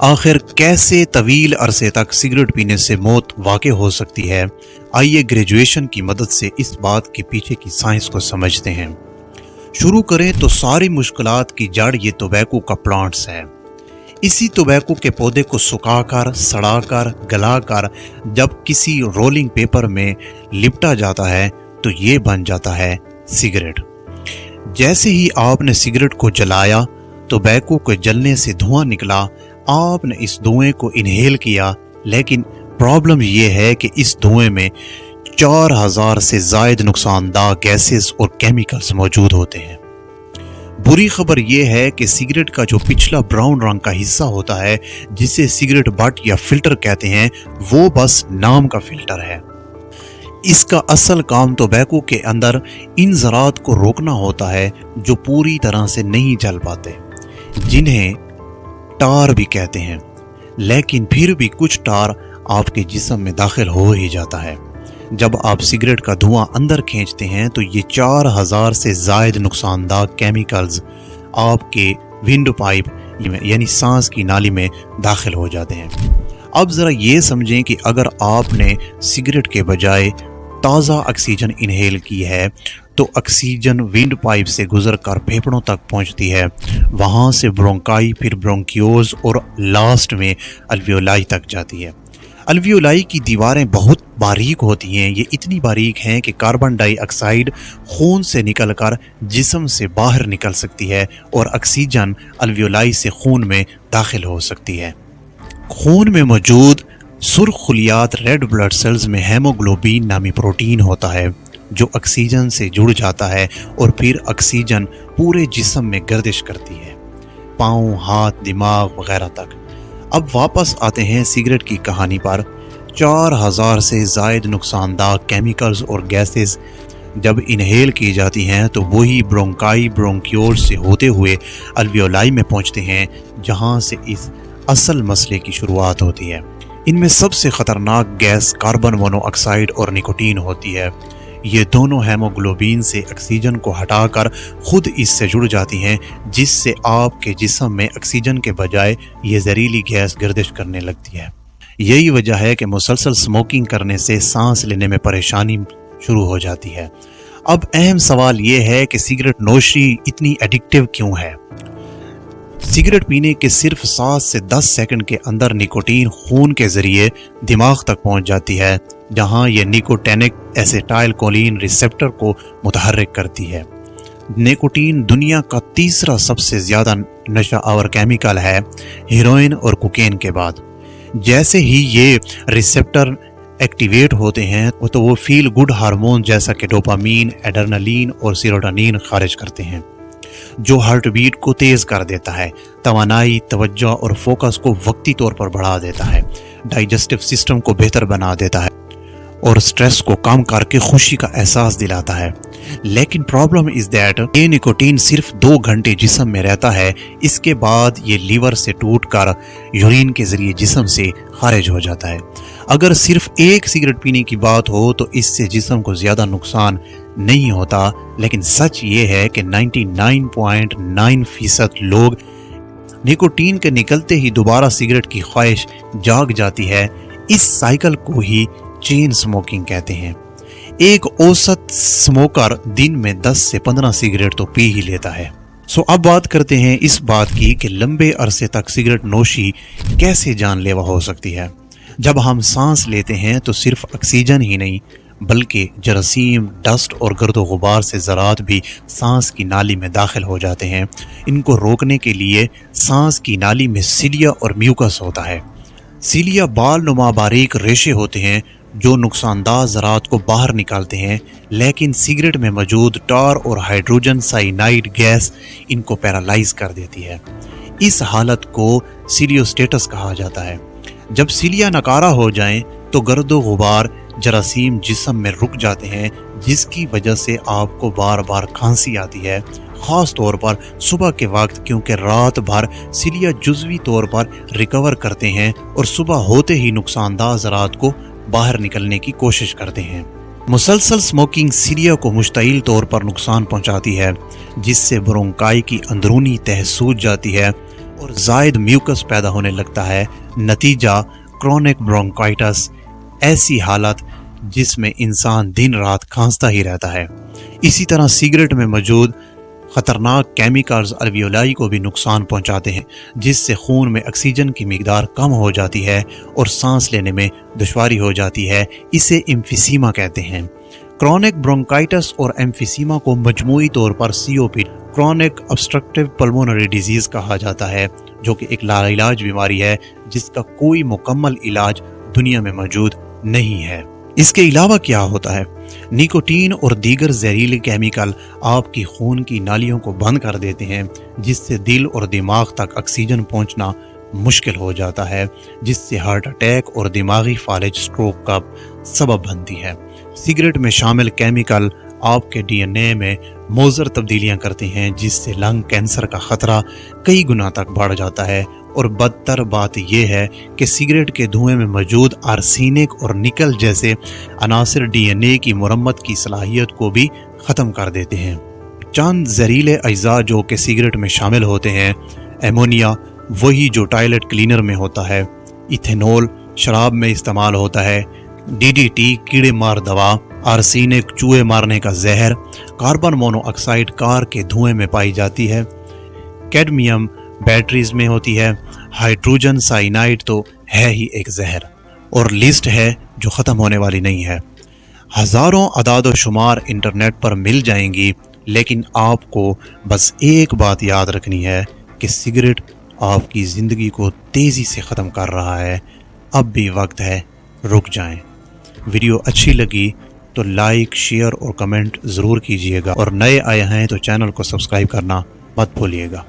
आखिर कैसे तवील अरसे तक सिगरेट पीने से मौत वाक़ई हो सकती है? आइए ग्रेजुएशन की मदद से इस बात के पीछे की साइंस को समझते हैं। शुरू करें तो सारी मुश्किलात की जड़ ये टोबैको का प्लांट्स है। इसी टोबैको के पौधे को सुखाकर, सड़ाकर, गलाकर जब किसी रोलिंग पेपर में लिपटा जाता है तो ये बन जाता है सिगरेट। जैसे ही आपने सिगरेट को जलाया, टोबैको के जलने से धुआं निकला, आपने इस धुएं को इनहेल किया, लेकिन प्रॉब्लम यह है कि इस धुएं में 4000 से जायद नुकसानदाह गैसेस और केमिकल्स मौजूद होते हैं। बुरी खबर यह है कि सिगरेट का जो पिछला ब्राउन रंग का हिस्सा होता है, जिसे सिगरेट बट या फिल्टर कहते हैं, वो बस नाम का फिल्टर है। इसका असल काम टोबैको के अंदर इन ज़रात को रोकना होता है जो पूरी तरह से नहीं जल पाते, जिन्हें टार भी कहते हैं। लेकिन फिर भी कुछ टार आपके जिस्म में दाखिल हो ही जाता है। जब आप सिगरेट का धुआं अंदर खींचते हैं तो ये 4000 से जायद नुकसानदाह केमिकल्स आपके विंड पाइप यानी सांस की नाली में दाखिल हो जाते हैं। अब ज़रा ये समझें कि अगर आपने सिगरेट के बजाय ताज़ा ऑक्सीजन इनहेल की है तो ऑक्सीजन विंड पाइप से गुजरकर फेफड़ों तक पहुंचती है, वहां से ब्रोंकाई, फिर ब्रोंकियोज और लास्ट में अल्वियोलाई तक जाती है। अल्वियोलाई की दीवारें बहुत बारीक होती हैं। ये इतनी बारीक हैं कि कार्बन डाइऑक्साइड खून से निकलकर जिस्म से बाहर निकल सकती है और ऑक्सीजन अल्वियोलाई से खून में दाखिल हो सकती है। खून में मौजूद सुर्ख खुलियात रेड ब्लड सेल्स में हेमोग्लोबिन नामी प्रोटीन होता है जो ऑक्सीजन से जुड़ जाता है और फिर ऑक्सीजन पूरे जिस्म में गर्दिश करती है, पाँव, हाथ, दिमाग वगैरह तक। अब वापस आते हैं सिगरेट की कहानी पर। 4000 से जायद नुकसानदाह केमिकल्स और गैसेस जब इनहेल की जाती हैं तो वही ब्रोंकाई, ब्रोंकियोल से होते हुए अल्वियोलाई में पहुंचते हैं, जहां से इस असल मसले की शुरुआत होती है। इनमें सबसे ख़तरनाक गैस कार्बन मोनोऑक्साइड और निकोटीन होती है। ये दोनों हेमोग्लोबिन से ऑक्सीजन को हटाकर खुद इससे जुड़ जाती हैं, जिससे आपके जिस्म में ऑक्सीजन के बजाय ये जहरीली गैस गर्दिश करने लगती है। यही वजह है कि मुसलसल स्मोकिंग करने से सांस लेने में परेशानी शुरू हो जाती है। अब अहम सवाल ये है कि सिगरेट नोशी इतनी एडिक्टिव क्यों है? सिगरेट पीने के सिर्फ 7 से 10 सेकंड के अंदर निकोटीन खून के जरिए दिमाग तक पहुंच जाती है, जहां यह निकोटेनिक एसिटाइलकोलिन रिसेप्टर को मुतहर्रिक करती है। निकोटीन दुनिया का तीसरा सबसे ज्यादा नशा आवर केमिकल है, हेरोइन और कोकेन के बाद। जैसे ही ये रिसेप्टर एक्टिवेट होते हैं तो वो फील गुड हार्मोन जैसा कि डोपामीन, एड्रेनलिन और सेरोटोनिन खारिज करते हैं, जो हार्ट बीट को तेज कर देता है, तवानाई, तवज्जो और फोकस को वक्ती तौर पर बढ़ा देता है, डाइजेस्टिव सिस्टम को बेहतर बना देता है और स्ट्रेस को कम करके खुशी का एहसास दिलाता है। लेकिन प्रॉब्लम इज दैट ये निकोटीन सिर्फ 2 घंटे जिस्म में रहता है। इसके बाद ये लीवर से टूटकर यूरिन के जरिए जिस्म से खारिज हो जाता है। अगर सिर्फ एक सिगरेट पीने की बात हो तो इससे जिस्म को ज्यादा नुकसान नहीं होता, लेकिन सच ये है कि 99.9% लोग निकोटीन के निकलते ही दोबारा सिगरेट की ख्वाहिश जाग जाती है। इस साइकिल को ही चेन स्मोकिंग कहते हैं। एक औसत स्मोकर दिन में 10 से 15 सिगरेट तो पी ही लेता है। अब बात करते हैं इस बात की कि लंबे अरसे तक सिगरेट नोशी कैसे जानलेवा हो सकती है। जब हम सांस लेते हैं तो सिर्फ ऑक्सीजन ही नहीं बल्कि जरासीम, डस्ट और गर्दो गुबार से ज़रात भी सांस की नाली में दाखिल हो जाते हैं। इनको रोकने के लिए सांस की नाली में सिलिया और म्यूकस होता है। सिलिया बाल नुमा बारीक रेशे होते हैं जो नुकसानदाह ज़रात को बाहर निकालते हैं, लेकिन सिगरेट में मौजूद टार और हाइड्रोजन साइनाइड गैस इनको पैरालाइज कर देती है। इस हालत को सिलियोस्टेटस कहा जाता है। जब सिलिया नकारा हो जाएं तो गर्दो गुबार, जरासीम जिस्म में रुक जाते हैं, जिसकी वजह से आपको बार बार खांसी आती है, ख़ास तौर पर सुबह के वक्त, क्योंकि रात भर सिलिया जुज़वी तौर पर रिकवर करते हैं और सुबह होते ही नुकसानदाह ज़रात को बाहर निकलने की कोशिश करते हैं। मुसलसल स्मोकिंग सिलिया को मुश्तइल तौर पर नुकसान पहुंचाती है, जिससे ब्रोंकाई की अंदरूनी तह सूज जाती है, और जायद म्यूकस पैदा होने लगता है। नतीजा क्रोनिक ब्रोंकाइटिस, ऐसी हालत जिसमें इंसान दिन रात खांसता ही रहता है। इसी तरह सिगरेट में मौजूद खतरनाक केमिकल्स अल्वियोलाई को भी नुकसान पहुंचाते हैं, जिससे खून में ऑक्सीजन की मिकदार कम हो जाती है और सांस लेने में दुश्वारी हो जाती है। इसे एम्फिसीमा कहते हैं। क्रोनिक ब्रोंकाइटिस और एम्फिसीमा को मजमूई तौर पर COPD, chronic obstructive pulmonary disease कहा जाता है, जो कि एक लाइलाज बीमारी है जिसका कोई मुकम्मल इलाज दुनिया में मौजूद नहीं है। इसके अलावा क्या होता है? निकोटीन और दीगर जहरीले केमिकल आपकी खून की नालियों को बंद कर देते हैं, जिससे दिल और दिमाग तक ऑक्सीजन पहुंचना मुश्किल हो जाता है, जिससे हार्ट अटैक और दिमागी फालिज स्ट्रोक का सबब बनती है। सिगरेट में शामिल केमिकल आपके DNA में मोज़र तब्दीलियां करते हैं, जिससे लंग कैंसर का खतरा कई गुना तक बढ़ जाता है। और बदतर बात यह है कि सिगरेट के धुएं में मौजूद आर्सेनिक और निकल जैसे अनासिर DNA की मुरम्मत की सलाहियत को भी ख़त्म कर देते हैं। चंद जहरीले अज्जा जो कि सिगरेट में शामिल होते हैं: एमोनिया, वही जो टॉयलेट क्लीनर में होता है; इथेनॉल, शराब में इस्तेमाल होता है; DDT, कीड़े मार दवा; आर्सेनिक, चूहे मारने का जहर; कार्बन मोनोऑक्साइड कार के धुएं में पाई जाती है; कैडमियम बैटरीज में होती है; हाइड्रोजन साइनाइड तो है ही एक जहर। और लिस्ट है जो ख़त्म होने वाली नहीं है। हज़ारों अदाद व शुमार इंटरनेट पर मिल जाएंगी, लेकिन आपको बस एक बात याद रखनी है कि सिगरेट आपकी ज़िंदगी को तेज़ी से ख़त्म कर रहा है। अब भी वक्त है, रुक जाएं। वीडियो अच्छी लगी तो लाइक, शेयर और कमेंट ज़रूर कीजिएगा, और नए आए हैं तो चैनल को सब्सक्राइब करना मत भूलिएगा।